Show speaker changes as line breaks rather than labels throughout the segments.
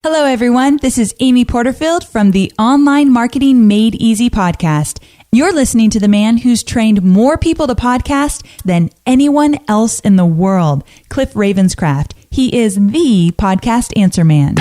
Hello, everyone. This is Amy Porterfield from the Online Marketing Made Easy podcast. You're listening to the man who's trained more people to podcast than anyone else in the world, Cliff Ravenscraft. He is the podcast answer man.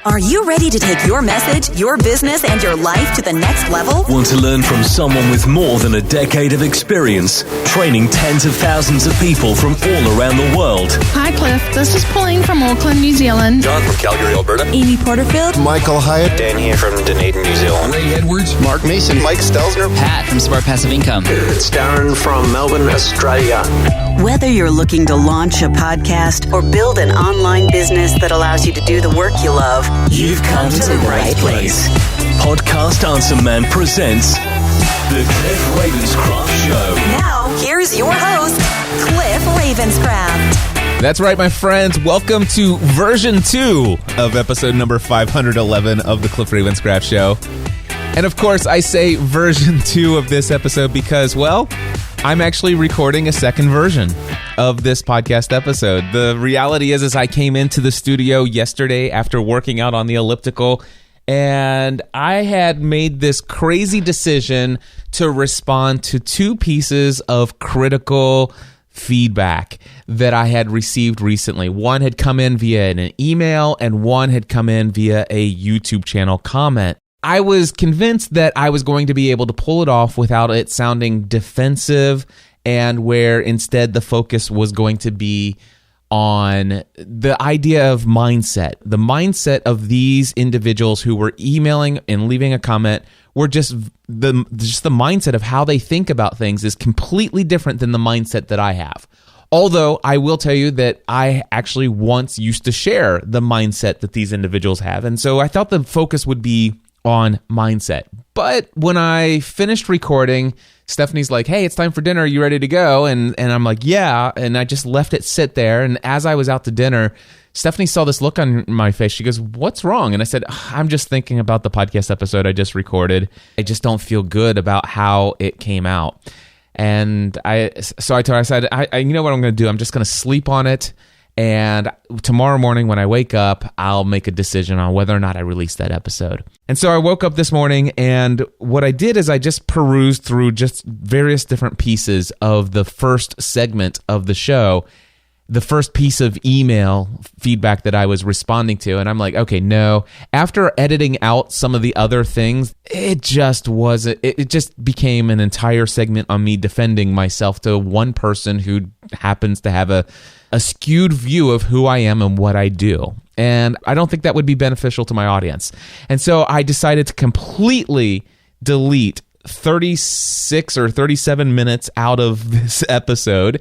Are you ready to take your message, your business, and your life to the next level?
Want to learn from someone with more than a decade of experience, training tens of thousands of people from all around the world?
Hi, Cliff. This is Pauline from Auckland, New Zealand.
John from Calgary, Alberta.
Amy Porterfield.
Michael Hyatt.
Dan here from Dunedin, New Zealand.
Ray Edwards. Mark Mason. Mike Stelzner.
Pat from Smart Passive Income.
It's Darren from Melbourne, Australia.
Whether you're looking to launch a podcast or build an online business that allows you to do the work you love,
You've come to the right place. Podcast Answer Man presents The Cliff Ravenscraft Show.
now here's your host, Cliff Ravenscraft.
That's right, my friends. Welcome to version 2 of episode number 511 of the Cliff Ravenscraft Show. And of course, I say version 2 of this episode because, well, I'm actually recording a second version of this podcast episode. The reality is I came into the studio yesterday after working out on the elliptical, and I had made this crazy decision to respond to 2 pieces of critical feedback that I had received recently. One had come in via an email, and one had come in via a YouTube channel comment. I was convinced that I was going to be able to pull it off without it sounding defensive, and where instead the focus was going to be on the idea of mindset. The mindset of these individuals who were emailing and leaving a comment were just the mindset of how they think about things is completely different than the mindset that I have. Although I will tell you that I actually once used to share the mindset that these individuals have, and so I thought the focus would be on mindset. But when I finished recording, Stephanie's like, hey, it's time for dinner. Are you ready to go? And I'm like, yeah. And I just left it sit there. And as I was out to dinner, Stephanie saw this look on my face. She goes, what's wrong? And I said, I'm just thinking about the podcast episode I just recorded. I just don't feel good about how it came out. And I told her, I said, you know what I'm going to do? I'm just going to sleep on it. And tomorrow morning when I wake up, I'll make a decision on whether or not I release that episode. And so I woke up this morning, and what I did is I just perused through just various different pieces of the first segment of the show, the first piece of email feedback that I was responding to. And I'm like, okay, no. After editing out some of the other things, it just became an entire segment on me defending myself to one person who happens to have a skewed view of who I am and what I do. And I don't think that would be beneficial to my audience. And so I decided to completely delete 36 or 37 minutes out of this episode.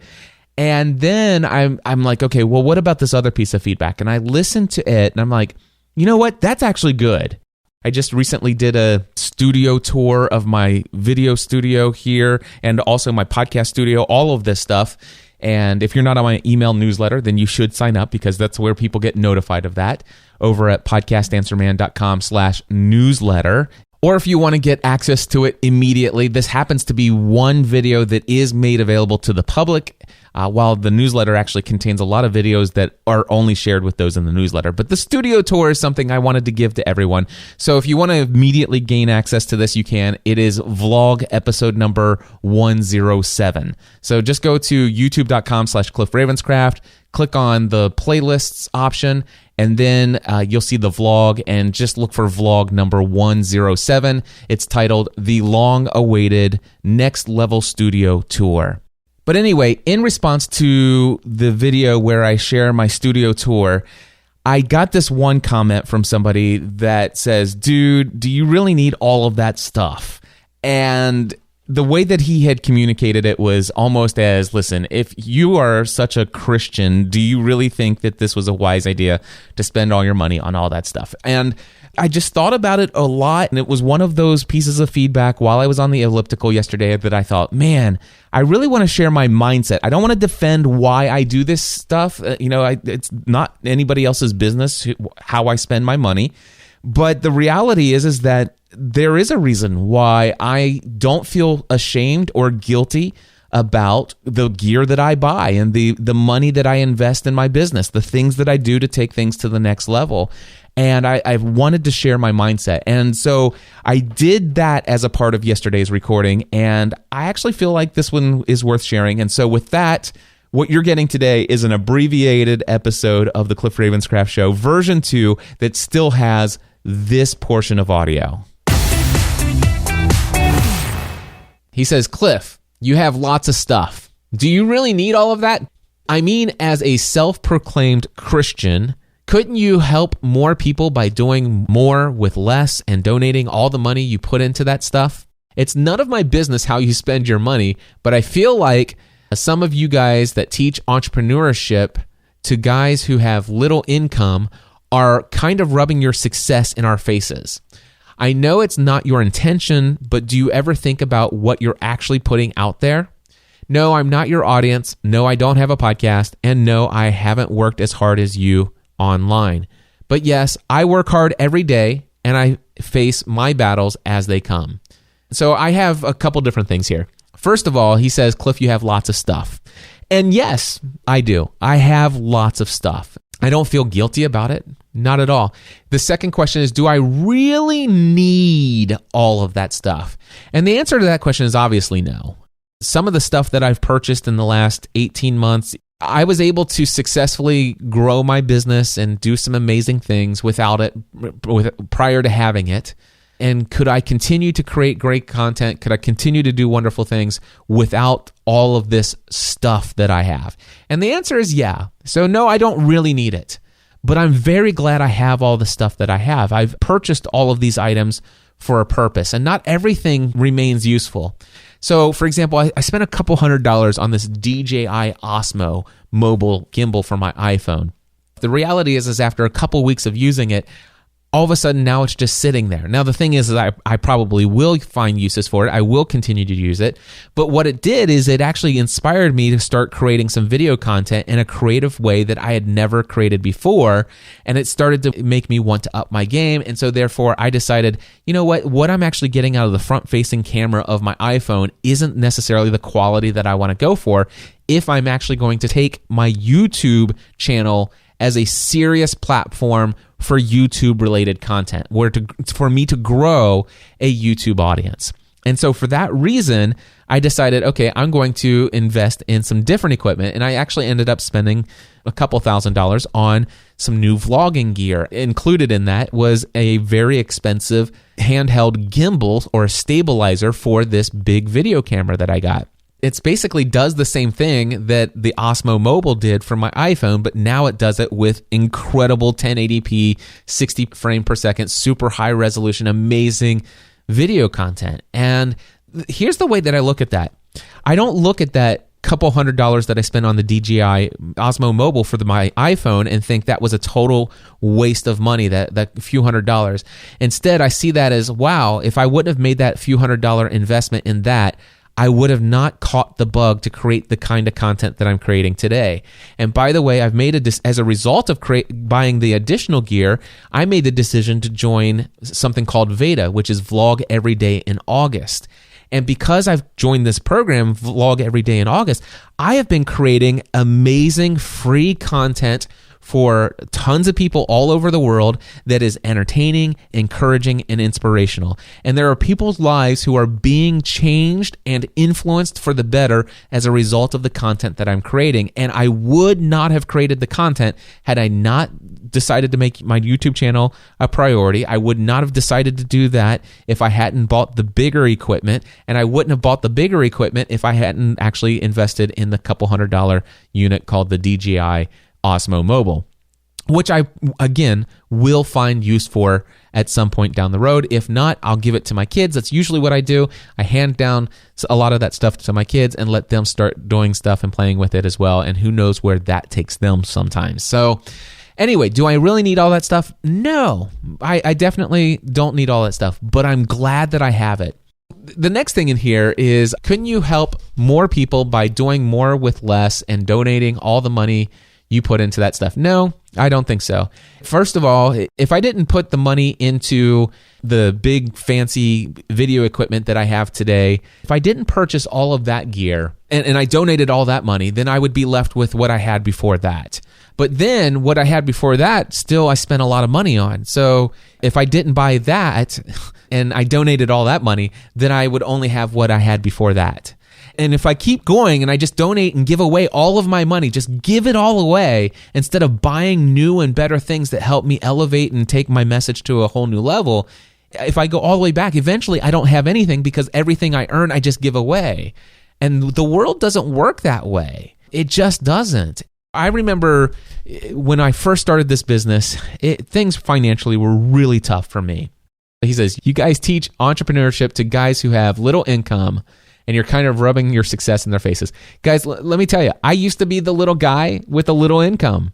And then I'm like, okay, well, what about this other piece of feedback? And I listened to it, and I'm like, you know what? That's actually good. I just recently did a studio tour of my video studio here and also my podcast studio, all of this stuff. And if you're not on my email newsletter, then you should sign up because that's where people get notified of that over at podcastanswerman.com/newsletter. Or if you want to get access to it immediately, this happens to be one video that is made available to the public, while the newsletter actually contains a lot of videos that are only shared with those in the newsletter. But the studio tour is something I wanted to give to everyone. So if you want to immediately gain access to this, you can. It is vlog episode number 107. So just go to youtube.com/Cliff Ravenscraft, click on the playlists option, and then you'll see the vlog, and just look for vlog number 107. It's titled The Long-Awaited Next Level Studio Tour. But anyway, in response to the video where I share my studio tour, I got this one comment from somebody that says, dude, do you really need all of that stuff? And the way that he had communicated it was almost as, listen, if you are such a Christian, do you really think that this was a wise idea to spend all your money on all that stuff? And I just thought about it a lot, and it was one of those pieces of feedback while I was on the elliptical yesterday that I thought, man, I really want to share my mindset. I don't want to defend why I do this stuff. It's not anybody else's business how I spend my money. But the reality is that there is a reason why I don't feel ashamed or guilty about the gear that I buy and the money that I invest in my business, the things that I do to take things to the next level. And I wanted to share my mindset. And so I did that as a part of yesterday's recording, and I actually feel like this one is worth sharing. And so with that, what you're getting today is an abbreviated episode of the Cliff Ravenscraft Show, version 2, that still has this portion of audio. He says, Cliff, you have lots of stuff. Do you really need all of that? I mean, as a self-proclaimed Christian, couldn't you help more people by doing more with less and donating all the money you put into that stuff? It's none of my business how you spend your money, but I feel like some of you guys that teach entrepreneurship to guys who have little income are kind of rubbing your success in our faces. I know it's not your intention, but do you ever think about what you're actually putting out there? No, I'm not your audience. No, I don't have a podcast. And no, I haven't worked as hard as you online. But yes, I work hard every day and I face my battles as they come. So I have a couple different things here. First of all, he says, Cliff, you have lots of stuff. And yes, I do. I have lots of stuff. I don't feel guilty about it. Not at all. The second question is, do I really need all of that stuff? And the answer to that question is obviously no. Some of the stuff that I've purchased in the last 18 months, I was able to successfully grow my business and do some amazing things without it, prior to having it. And could I continue to create great content? Could I continue to do wonderful things without all of this stuff that I have? And the answer is yeah. So no, I don't really need it. But I'm very glad I have all the stuff that I have. I've purchased all of these items for a purpose, and not everything remains useful. So, for example, I spent a couple $100s on this DJI Osmo mobile gimbal for my iPhone. The reality is after a couple weeks of using it, all of a sudden now it's just sitting there. Now the thing is that I probably will find uses for it. I will continue to use it. But what it did is it actually inspired me to start creating some video content in a creative way that I had never created before. And it started to make me want to up my game. And so therefore I decided, you know what I'm actually getting out of the front-facing camera of my iPhone isn't necessarily the quality that I want to go for if I'm actually going to take my YouTube channel as a serious platform for YouTube-related content, for me to grow a YouTube audience. And so for that reason, I decided, okay, I'm going to invest in some different equipment. And I actually ended up spending a couple $1,000s on some new vlogging gear. Included in that was a very expensive handheld gimbal or a stabilizer for this big video camera that I got. It basically does the same thing that the Osmo Mobile did for my iPhone, but now it does it with incredible 1080p, 60 frame per second, super high resolution, amazing video content. And here's the way that I look at that. I don't look at that couple $100s that I spent on the DJI Osmo Mobile for my iPhone and think that was a total waste of money, that few $100s. Instead, I see that as, wow, if I wouldn't have made that few $100 investment in that, I would have not caught the bug to create the kind of content that I'm creating today. And by the way, I've made as a result of buying the additional gear, I made the decision to join something called Veda, which is Vlog Every Day in August. And because I've joined this program, Vlog Every Day in August, I have been creating amazing free content for tons of people all over the world that is entertaining, encouraging, and inspirational. And there are people's lives who are being changed and influenced for the better as a result of the content that I'm creating. And I would not have created the content had I not decided to make my YouTube channel a priority. I would not have decided to do that if I hadn't bought the bigger equipment, and I wouldn't have bought the bigger equipment if I hadn't actually invested in the couple $100 unit called the DJI Osmo Mobile, which I, again, will find use for at some point down the road. If not, I'll give it to my kids. That's usually what I do. I hand down a lot of that stuff to my kids and let them start doing stuff and playing with it as well. And who knows where that takes them sometimes. So anyway, do I really need all that stuff? No, I definitely don't need all that stuff, but I'm glad that I have it. The next thing in here is, couldn't you help more people by doing more with less and donating all the money you put into that stuff? No, I don't think so. First of all, if I didn't put the money into the big fancy video equipment that I have today, if I didn't purchase all of that gear and I donated all that money, then I would be left with what I had before that. But then what I had before that, still I spent a lot of money on. So if I didn't buy that and I donated all that money, then I would only have what I had before that. And if I keep going and I just donate and give away all of my money, just give it all away instead of buying new and better things that help me elevate and take my message to a whole new level, if I go all the way back, eventually I don't have anything because everything I earn, I just give away. And the world doesn't work that way. It just doesn't. I remember when I first started this business, things financially were really tough for me. He says, you guys teach entrepreneurship to guys who have little income, and you're kind of rubbing your success in their faces. Guys, let me tell you, I used to be the little guy with a little income.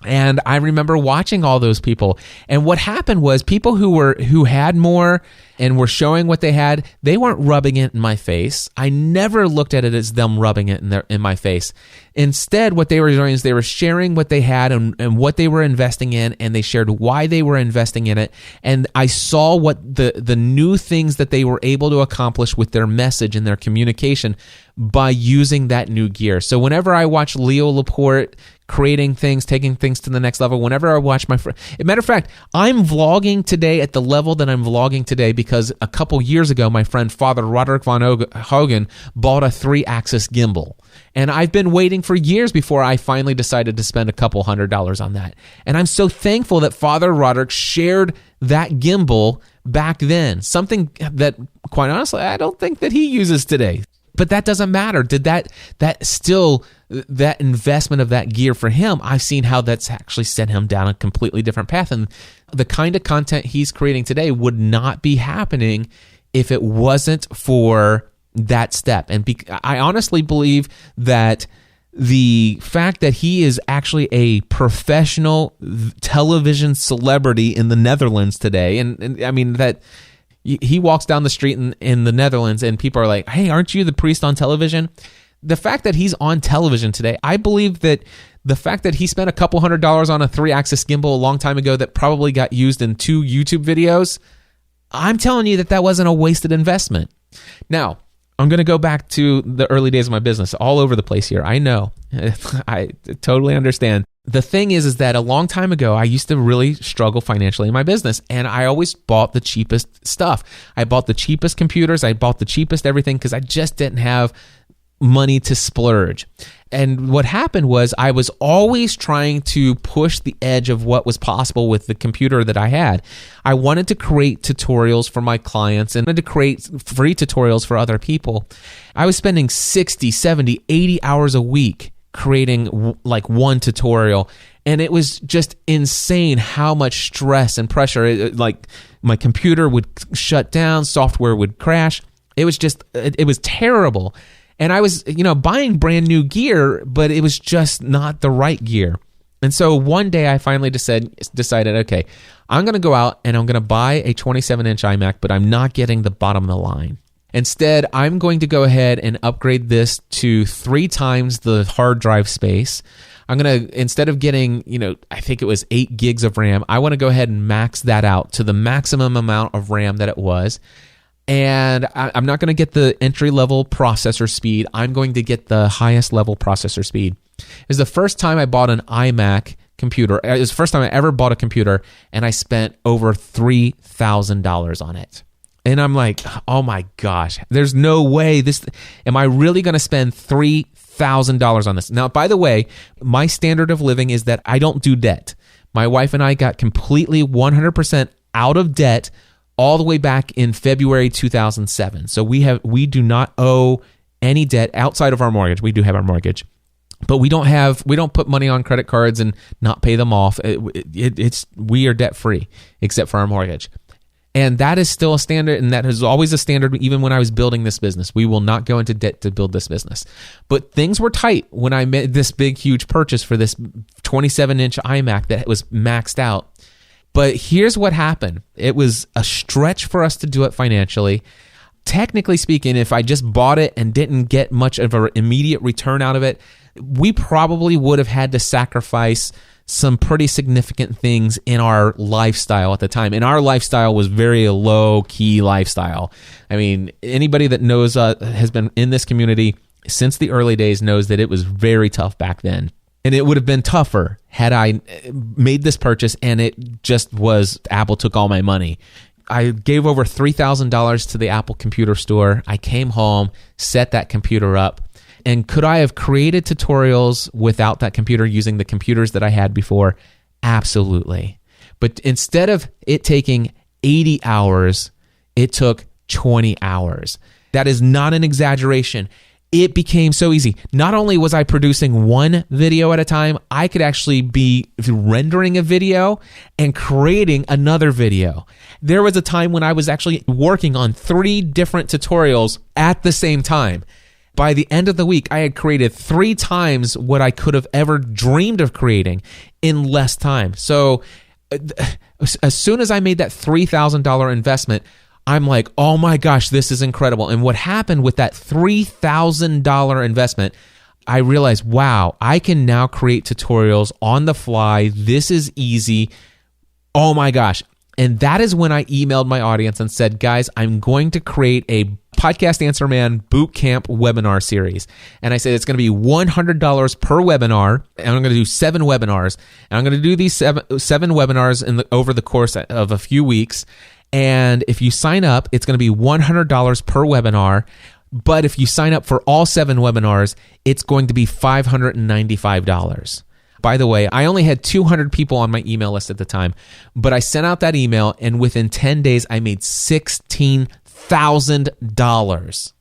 And I remember watching all those people. And what happened was people who had more and were showing what they had, they weren't rubbing it in my face. I never looked at it as them rubbing it in my face. Instead, what they were doing is they were sharing what they had and what they were investing in, and they shared why they were investing in it. And I saw what the new things that they were able to accomplish with their message and their communication by using that new gear. So whenever I watch Leo Laporte creating things, taking things to the next level, whenever I watch my friend, as a matter of fact, I'm vlogging today at the level that I'm vlogging today because a couple years ago, my friend Father Roderick Von Hogan bought a 3-axis gimbal. And I've been waiting for years before I finally decided to spend a couple $100s on that. And I'm so thankful that Father Roderick shared that gimbal back then, something that, quite honestly, I don't think that he uses today. But that doesn't matter. Did that investment of that gear for him, I've seen how that's actually sent him down a completely different path. And the kind of content he's creating today would not be happening if it wasn't for that step. And I honestly believe that the fact that he is actually a professional television celebrity in the Netherlands today, and I mean that he walks down the street in the Netherlands and people are like, hey, aren't you the priest on television? The fact that he's on television today, I believe that the fact that he spent a couple $100s on a 3-axis gimbal a long time ago that probably got used in 2 YouTube videos, I'm telling you that wasn't a wasted investment. Now, I'm going to go back to the early days of my business, all over the place here. I know. I totally understand. The thing is that a long time ago, I used to really struggle financially in my business, and I always bought the cheapest stuff. I bought the cheapest computers. I bought the cheapest everything because I just didn't have money to splurge. And what happened was I was always trying to push the edge of what was possible with the computer that I had. I wanted to create tutorials for my clients and to create free tutorials for other people. I was spending 60, 70, 80 hours a week creating like one tutorial. And it was just insane how much stress and pressure. Like my computer would shut down, software would crash. It was terrible. And I was, buying brand new gear, but it was just not the right gear. And so one day I finally decided, okay, I'm going to go out and I'm going to buy a 27-inch iMac, but I'm not getting the bottom of the line. Instead, I'm going to go ahead and upgrade this to 3 times the hard drive space. I'm going to, instead of getting, I think it was 8 gigs of RAM, I want to go ahead and max that out to the maximum amount of RAM that it was. And I'm not going to get the entry-level processor speed. I'm going to get the highest level processor speed. It was the first time I bought an iMac computer. It was the first time I ever bought a computer, and I spent over $3,000 on it. And I'm like, oh my gosh, there's no way am I really going to spend $3,000 on this? Now, by the way, my standard of living is that I don't do debt. My wife and I got completely 100% out of debt all the way back in February 2007. So we do not owe any debt outside of our mortgage. We do have our mortgage, but we don't put money on credit cards and not pay them off. We are debt free except for our mortgage. And that is still a standard, and that is always a standard even when I was building this business. We will not go into debt to build this business. But things were tight when I made this big, huge purchase for this 27-inch iMac that was maxed out. But here's what happened. It was a stretch for us to do it financially. Technically speaking, if I just bought it and didn't get much of an immediate return out of it, we probably would have had to sacrifice some pretty significant things in our lifestyle at the time. And our lifestyle was very low-key lifestyle. I mean, anybody that knows has been in this community since the early days knows that it was very tough back then. And it would have been tougher had I made this purchase and it just was Apple took all my money. I gave over $3,000 to the Apple computer store. I came home, set that computer up. And could I have created tutorials without that computer using the computers that I had before? Absolutely. But instead of it taking 80 hours, it took 20 hours. That is not an exaggeration. It became so easy. Not only was I producing one video at a time, I could actually be rendering a video and creating another video. There was a time when I was actually working on 3 different tutorials at the same time. By the end of the week, I had created 3 times what I could have ever dreamed of creating in less time. So as soon as I made that $3,000 investment, I'm like, oh my gosh, this is incredible. And what happened with that $3,000 investment, I realized, wow, I can now create tutorials on the fly. This is easy. Oh my gosh. And that is when I emailed my audience and said, guys, I'm going to create a Podcast Answer Man Bootcamp webinar series. And I said it's going to be $100 per webinar. And I'm going to do 7 webinars. And I'm going to do these seven webinars over the course of a few weeks. And if you sign up, it's going to be $100 per webinar. But if you sign up for all 7 webinars, it's going to be $595. By the way, I only had 200 people on my email list at the time, but I sent out that email, and within 10 days, I made $16,000.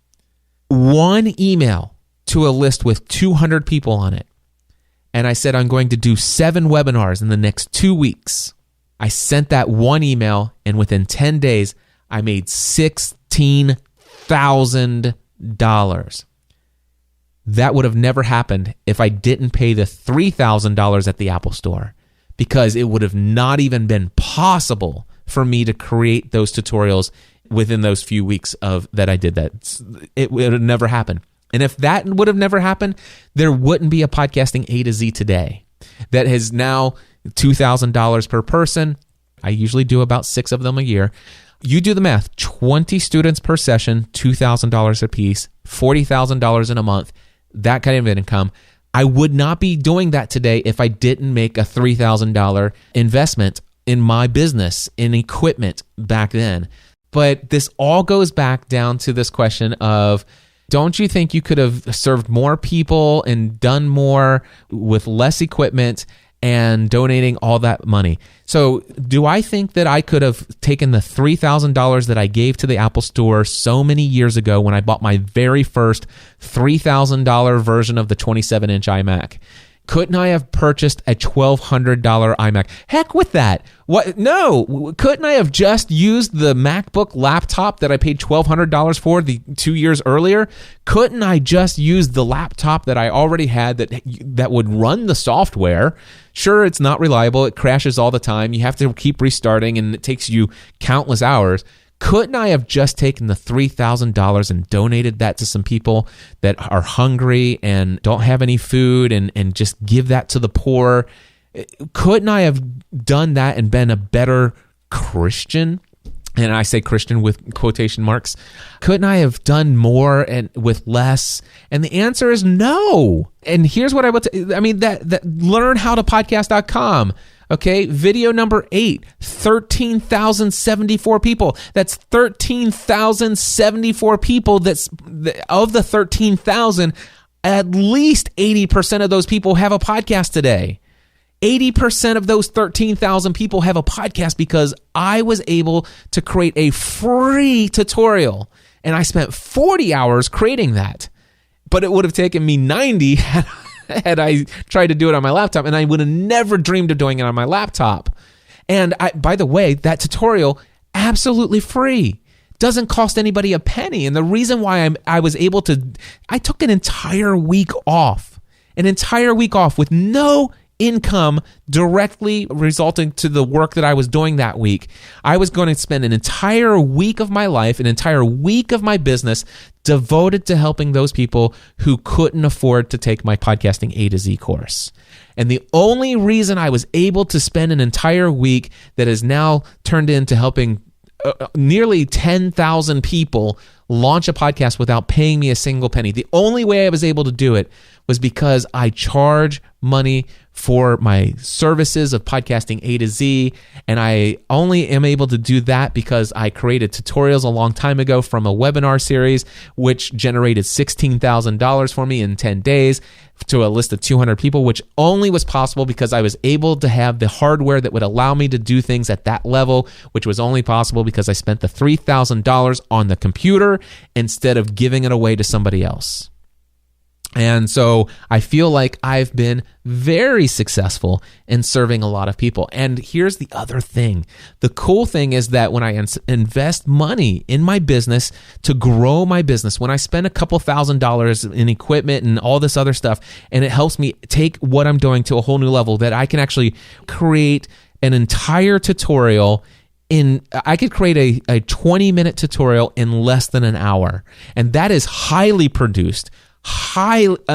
One email to a list with 200 people on it. And I said, I'm going to do 7 webinars in the next 2 weeks. I sent that one email, and within 10 days, I made $16,000. That would have never happened if I didn't pay the $3,000 at the Apple Store, because it would have not even been possible for me to create those tutorials within those few weeks that I did that. It would have never happened. And if that would have never happened, there wouldn't be a Podcasting A to Z today that has now $2,000 per person. I usually do about 6 of them a year. You do the math, 20 students per session, $2,000 a piece, $40,000 in a month, that kind of income. I would not be doing that today if I didn't make a $3,000 investment in my business, in equipment back then. But this all goes back down to this question of, don't you think you could have served more people and done more with less equipment and donating all that money? So do I think that I could have taken the $3,000 that I gave to the Apple Store so many years ago when I bought my very first $3,000 version of the 27-inch iMac? Couldn't I have purchased a $1,200 iMac? Heck with that. What? No. Couldn't I have just used the MacBook laptop that I paid $1,200 for 2 years earlier? Couldn't I just use the laptop that I already had that would run the software? Sure, it's not reliable. It crashes all the time. You have to keep restarting, and it takes you countless hours. Couldn't I have just taken the $3,000 and donated that to some people that are hungry and don't have any food and just give that to the poor? Couldn't I have done that and been a better Christian? And I say Christian with quotation marks. Couldn't I have done more and with less? And the answer is no. And here's what I would say. I mean, that learnhowtopodcast.com. Okay, video number 8, 13,074 people. That's 13,074 people. That's of the 13,000, at least 80% of those people have a podcast today. 80% of those 13,000 people have a podcast because I was able to create a free tutorial, and I spent 40 hours creating that. But it would have taken me 90 had I tried to do it on my laptop, and I would have never dreamed of doing it on my laptop. And by the way, that tutorial, absolutely free. Doesn't cost anybody a penny. And the reason why I was able to, I took an entire week off with no income directly resulting to the work that I was doing that week. I was going to spend an entire week of my life, an entire week of my business devoted to helping those people who couldn't afford to take my Podcasting A to Z course. And the only reason I was able to spend an entire week that has now turned into helping nearly 10,000 people launch a podcast without paying me a single penny. The only way I was able to do it was because I charge money for my services of Podcasting A to Z, and I only am able to do that because I created tutorials a long time ago from a webinar series, which generated $16,000 for me in 10 days to a list of 200 people, which only was possible because I was able to have the hardware that would allow me to do things at that level, which was only possible because I spent the $3,000 on the computer instead of giving it away to somebody else. And so I feel like I've been very successful in serving a lot of people. And here's the other thing. The cool thing is that when I invest money in my business to grow my business, when I spend a couple $1,000s in equipment and all this other stuff, and it helps me take what I'm doing to a whole new level, that I can actually create an entire tutorial I could create a 20-minute tutorial in less than an hour. And that is highly produced,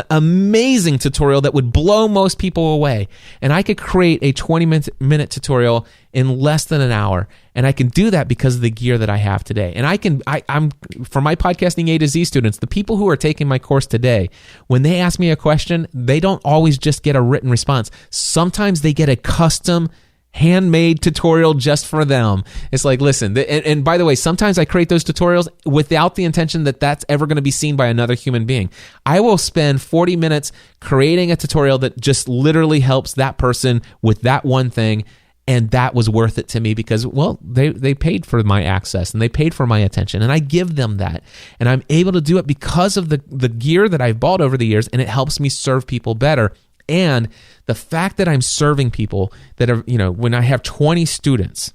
amazing tutorial that would blow most people away. And I could create a 20-minute tutorial in less than an hour. And I can do that because of the gear that I have today. And I'm for my Podcasting A to Z students, the people who are taking my course today, when they ask me a question, they don't always just get a written response. Sometimes they get a custom handmade tutorial just for them. It's like, listen, and by the way, sometimes I create those tutorials without the intention that that's ever going to be seen by another human being. I will spend 40 minutes creating a tutorial that just literally helps that person with that one thing, and that was worth it to me because, well, they paid for my access and they paid for my attention, and I give them that. And I'm able to do it because of the gear that I've bought over the years, and it helps me serve people better. And the fact that I'm serving people that are, when I have 20 students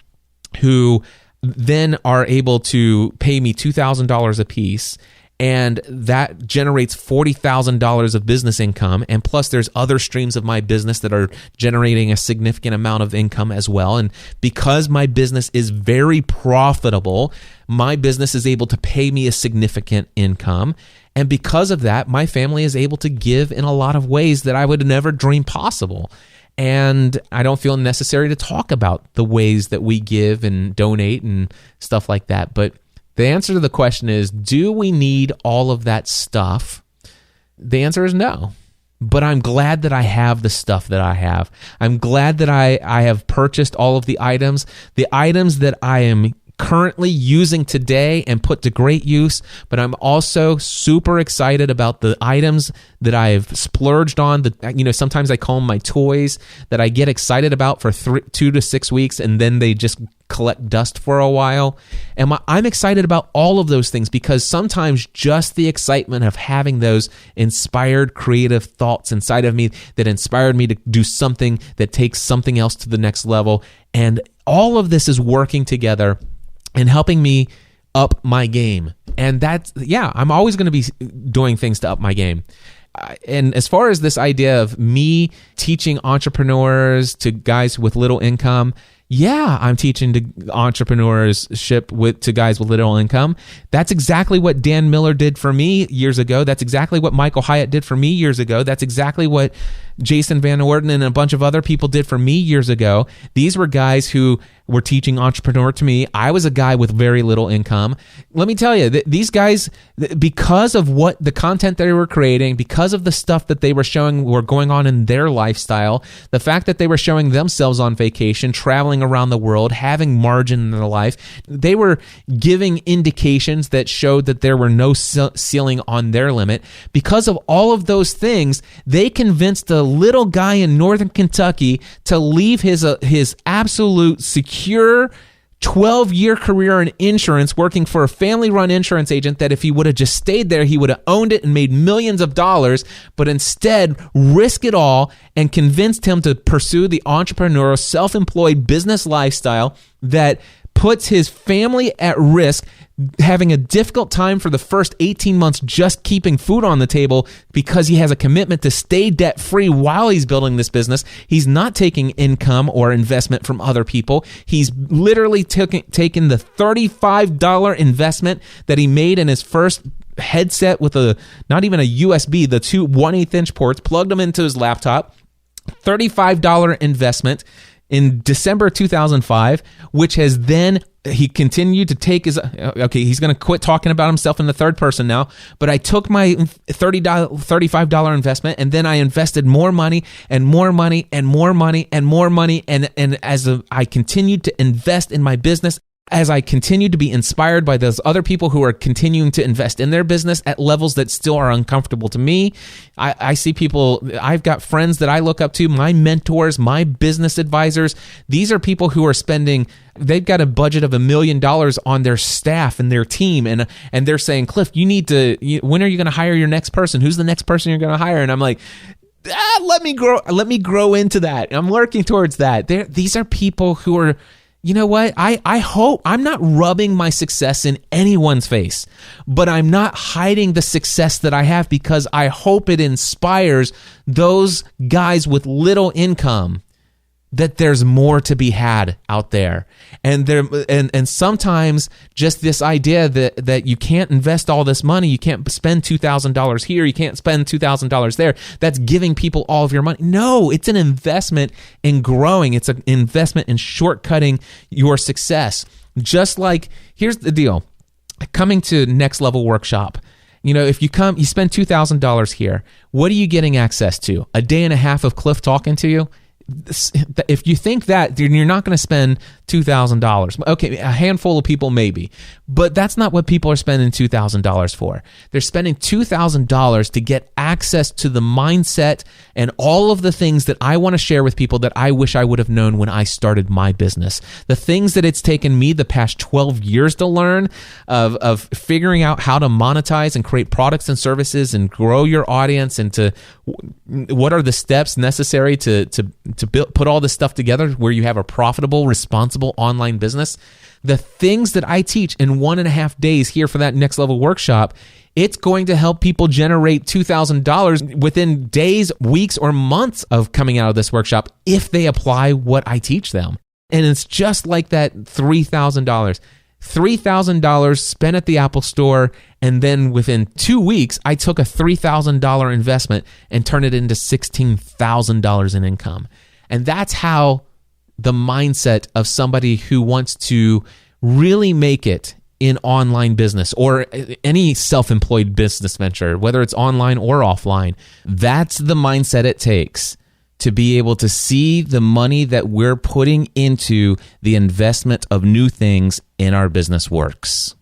who then are able to pay me $2,000 a piece, and that generates $40,000 of business income, and plus there's other streams of my business that are generating a significant amount of income as well. And because my business is very profitable, my business is able to pay me a significant income. And because of that, my family is able to give in a lot of ways that I would never dream possible. And I don't feel necessary to talk about the ways that we give and donate and stuff like that. But the answer to the question is, do we need all of that stuff? The answer is no. But I'm glad that I have the stuff that I have. I'm glad that I have purchased all of the items that I am currently using today and put to great use, but I'm also super excited about the items that I've splurged on. Sometimes I call them my toys that I get excited about for 2 to 6 weeks, and then they just collect dust for a while. And I'm excited about all of those things because sometimes just the excitement of having those inspired creative thoughts inside of me that inspired me to do something that takes something else to the next level. And all of this is working together and helping me up my game. And I'm always going to be doing things to up my game. And as far as this idea of me teaching entrepreneurs to guys with little income, I'm teaching entrepreneurship to guys with little income. That's exactly what Dan Miller did for me years ago. That's exactly what Michael Hyatt did for me years ago. That's exactly what Jason Van Orden and a bunch of other people did for me years ago. These were guys who were teaching entrepreneur to me. I was a guy with very little income. Let me tell you, these guys, because of what the content they were creating, because of the stuff that they were showing were going on in their lifestyle, the fact that they were showing themselves on vacation, traveling around the world, having margin in their life, they were giving indications that showed that there were no ceiling on their limit. Because of all of those things, they convinced a little guy in northern Kentucky to leave his absolute secure 12-year career in insurance, working for a family-run insurance agent that if he would have just stayed there, he would have owned it and made millions of dollars, but instead risk it all and convinced him to pursue the entrepreneurial, self-employed business lifestyle that puts his family at risk, having a difficult time for the first 18 months just keeping food on the table because he has a commitment to stay debt-free while he's building this business. He's not taking income or investment from other people. He's literally taken the $35 investment that he made in his first headset with not even a USB, the two 1/8 inch ports, plugged them into his laptop. $35 investment in December 2005, which has then he continued to take his, okay, he's going to quit talking about himself in the third person now, but I took my $35 investment and then I invested more money and more money and more money and more money. And as I continued to invest in my business, as I continued to be inspired by those other people who are continuing to invest in their business at levels that still are uncomfortable to me, I see people, I've got friends that I look up to, my mentors, my business advisors. These are people who are they've got a budget of $1 million on their staff and their team. And they're saying, Cliff, when are you going to hire your next person? Who's the next person you're going to hire? And I'm like, let me grow into that. I'm working towards that. These are people who are, you know what? I hope I'm not rubbing my success in anyone's face, but I'm not hiding the success that I have because I hope it inspires those guys with little income that there's more to be had out there. And sometimes just this idea that you can't invest all this money, you can't spend $2,000 here, you can't spend $2,000 there, that's giving people all of your money. No, it's an investment in growing. It's an investment in shortcutting your success. Just like, here's the deal. Coming to Next Level Workshop, if you spend $2,000 here, what are you getting access to? A day and a half of Cliff talking to you? If you think that, then you're not going to spend $2,000. Okay, a handful of people maybe, but that's not what people are spending $2,000 for. They're spending $2,000 to get access to the mindset and all of the things that I want to share with people that I wish I would have known when I started my business. The things that it's taken me the past 12 years to learn of figuring out how to monetize and create products and services and grow your audience, and to what are the steps necessary to put all this stuff together where you have a profitable, responsible online business. The things that I teach in 1.5 days here for that Next Level Workshop, it's going to help people generate $2,000 within days, weeks, or months of coming out of this workshop if they apply what I teach them. And it's just like that $3,000. $3,000 spent at the Apple Store, and then within 2 weeks, I took a $3,000 investment and turned it into $16,000 in income. And that's how the mindset of somebody who wants to really make it in online business or any self-employed business venture, whether it's online or offline, that's the mindset it takes to be able to see the money that we're putting into the investment of new things in our business works.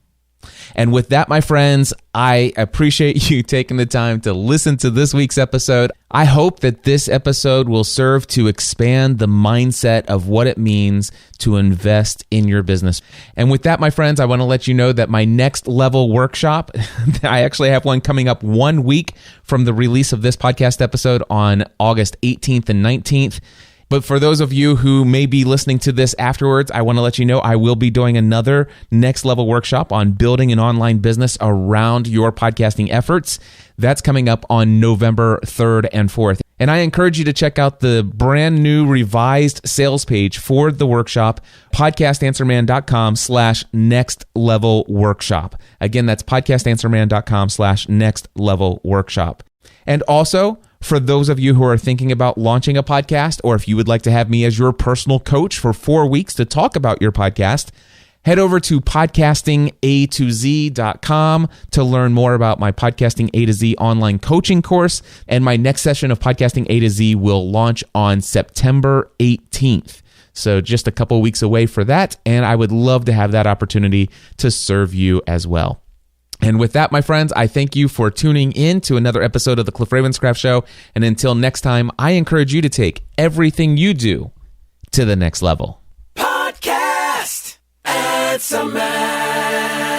And with that, my friends, I appreciate you taking the time to listen to this week's episode. I hope that this episode will serve to expand the mindset of what it means to invest in your business. And with that, my friends, I want to let you know that my Next Level Workshop, I actually have one coming up 1 week from the release of this podcast episode on August 18th and 19th. But for those of you who may be listening to this afterwards, I want to let you know I will be doing another Next Level Workshop on building an online business around your podcasting efforts. That's coming up on November 3rd and 4th. And I encourage you to check out the brand new revised sales page for the workshop, podcastanswerman.com/next level workshop. Again, that's podcastanswerman.com/next level workshop. And also, for those of you who are thinking about launching a podcast, or if you would like to have me as your personal coach for 4 weeks to talk about your podcast, head over to podcastingatoz.com to learn more about my Podcasting A to Z online coaching course. And my next session of Podcasting A to Z will launch on September 18th. So just a couple weeks away for that. And I would love to have that opportunity to serve you as well. And with that, my friends, I thank you for tuning in to another episode of the Cliff Ravenscraft Show. And until next time, I encourage you to take everything you do to the next level.
Podcast Answer Man.